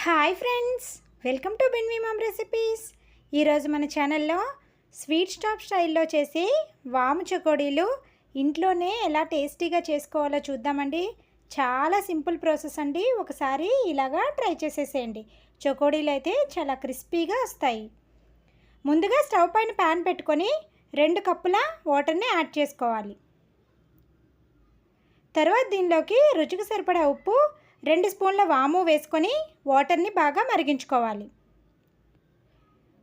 Hi friends, welcome to Binvi mom recipes. ఈరోజు మన ఛానల్లో స్వీట్ స్టాప్ స్టైల్లో చేసి వాము చకోడీలు ఇంట్లోనే ఎలా టేస్టీగా చేసుకోవాలో చూద్దామండి. చాలా సింపుల్ ప్రాసెస్ అండి. ఒకసారి ఇలాగా ట్రై చేసేసేయండి. చకోడీలు అయితే చాలా క్రిస్పీగా వస్తాయి. ముందుగా స్టవ్ పైన ప్యాన్ పెట్టుకొని 2 కప్పుల వాటర్ని యాడ్ చేసుకోవాలి. తర్వాత దీనిలోకి రుచికి సరిపడా ఉప్పు, 2 స్పూన్ల వాము వేసుకొని వాటర్ని బాగా మరిగించుకోవాలి.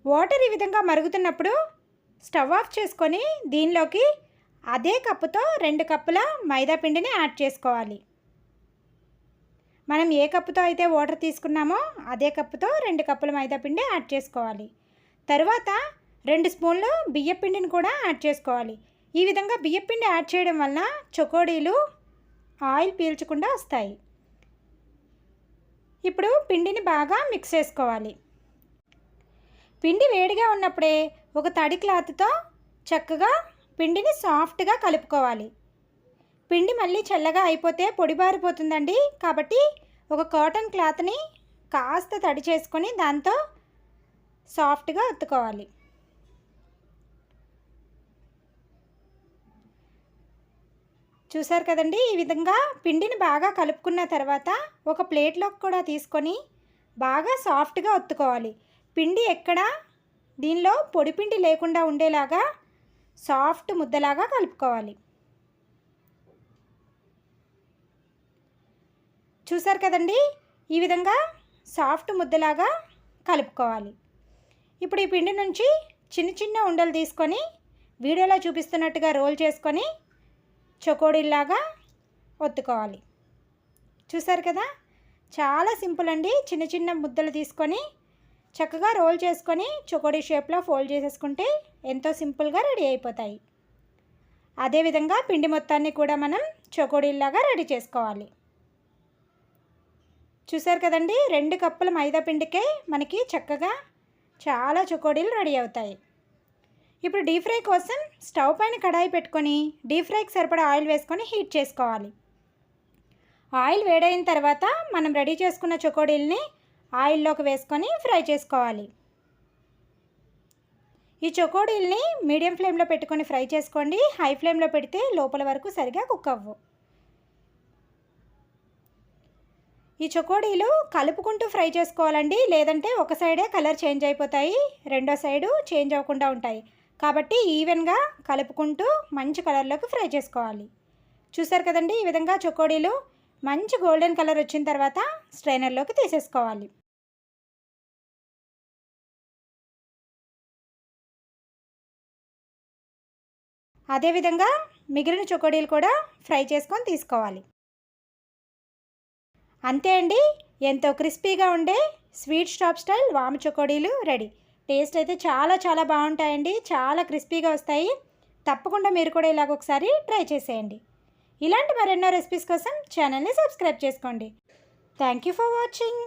వాటర్ ఈ విధంగా మరుగుతున్నప్పుడు స్టవ్ ఆఫ్ చేసుకొని దీనిలోకి అదే కప్పుతో 2 కప్పుల మైదా పిండిని యాడ్ చేసుకోవాలి. మనం ఏ కప్పుతో అయితే వాటర్ తీసుకున్నామో అదే కప్పుతో 2 కప్పుల మైదా పిండి యాడ్ చేసుకోవాలి. తర్వాత 2 స్పూన్లు బియ్యపిండిని కూడా యాడ్ చేసుకోవాలి. ఈ విధంగా బియ్యపిండి యాడ్ చేయడం వలన చకోడీలు ఆయిల్ పీల్చకుండా వస్తాయి. ఇప్పుడు పిండిని బాగా మిక్స్ చేసుకోవాలి. పిండి వేడిగా ఉన్నప్పుడే ఒక తడి క్లాత్తో చక్కగా పిండిని సాఫ్ట్గా కలుపుకోవాలి. పిండి మళ్ళీ చల్లగా అయిపోతే పొడిబారిపోతుందండి. కాబట్టి ఒక కాటన్ క్లాత్ని కాస్త తడి చేసుకొని దాంతో సాఫ్ట్గా ఒత్తుకోవాలి. చూసారు కదండి, ఈ విధంగా పిండిని బాగా కలుపుకున్న తర్వాత ఒక ప్లేట్లోకి కూడా తీసుకొని బాగా సాఫ్ట్గా ఒత్తుకోవాలి. పిండి ఎక్కడ దీనిలో పొడి పిండి లేకుండా ఉండేలాగా సాఫ్ట్ ముద్దలాగా కలుపుకోవాలి. చూసారు కదండి, ఈ విధంగా సాఫ్ట్ ముద్దలాగా కలుపుకోవాలి. ఇప్పుడు ఈ పిండి నుంచి చిన్న చిన్న ఉండలు తీసుకొని వీడియోలో చూపిస్తున్నట్టుగా రోల్ చేసుకొని చకోడీలాగా ఒత్తుకోవాలి. చూసారు కదా, చాలా సింపుల్ అండి. చిన్న చిన్న ముద్దలు తీసుకొని చక్కగా రోల్ చేసుకొని చకోడీ షేప్లో ఫోల్డ్ చేసేసుకుంటే ఎంతో సింపుల్గా రెడీ అయిపోతాయి. అదేవిధంగా పిండి మొత్తాన్ని కూడా మనం చకోడీలాగా రెడీ చేసుకోవాలి. చూసారు కదండి, 2 కప్పుల మైదా పిండికే మనకి చక్కగా చాలా చకోడీలు రెడీ అవుతాయి. ఇప్పుడు డీప్ ఫ్రై కోసం స్టవ్ పైన కడాయి పెట్టుకొని డీప్ ఫ్రైకి సరిపడా ఆయిల్ వేసుకొని హీట్ చేసుకోవాలి. ఆయిల్ వేడైన తర్వాత మనం రెడీ చేసుకున్న చకోడీల్ని ఆయిల్లోకి వేసుకొని ఫ్రై చేసుకోవాలి. ఈ చకోడీల్ని మీడియం ఫ్లేమ్లో పెట్టుకొని ఫ్రై చేసుకోండి. హై ఫ్లేమ్లో పెడితే లోపల వరకు సరిగా కుక్ అవ్వవు. ఈ చకోడీలు కలుపుకుంటూ ఫ్రై చేసుకోవాలండి, లేదంటే ఒక సైడే కలర్ చేంజ్ అయిపోతాయి, రెండో సైడు చేంజ్ అవ్వకుండా ఉంటాయి. కాబట్టి ఈవెన్గా కలుపుకుంటూ మంచి కలర్లోకి ఫ్రై చేసుకోవాలి. చూసారు కదండి, ఈ విధంగా చకోడీలు మంచి గోల్డెన్ కలర్ వచ్చిన తర్వాత స్ట్రైనర్లోకి తీసేసుకోవాలి. అదేవిధంగా మిగిలిన చకోడీలు కూడా ఫ్రై చేసుకొని తీసుకోవాలి. అంతే అండి, ఎంతో క్రిస్పీగా ఉండే స్వీట్ స్టాప్ స్టైల్ వాము చకోడీలు రెడీ. టేస్ట్ అయితే చాలా బాగుంటాయండి. చాలా క్రిస్పీగా వస్తాయి. తప్పకుండా మీరు కూడా ఇలాగ ఒకసారి ట్రై చేసేయండి. ఇలాంటి మరెన్నో రెసిపీస్ కోసం ఛానల్ని సబ్స్క్రైబ్ చేసుకోండి. Thank you for watching.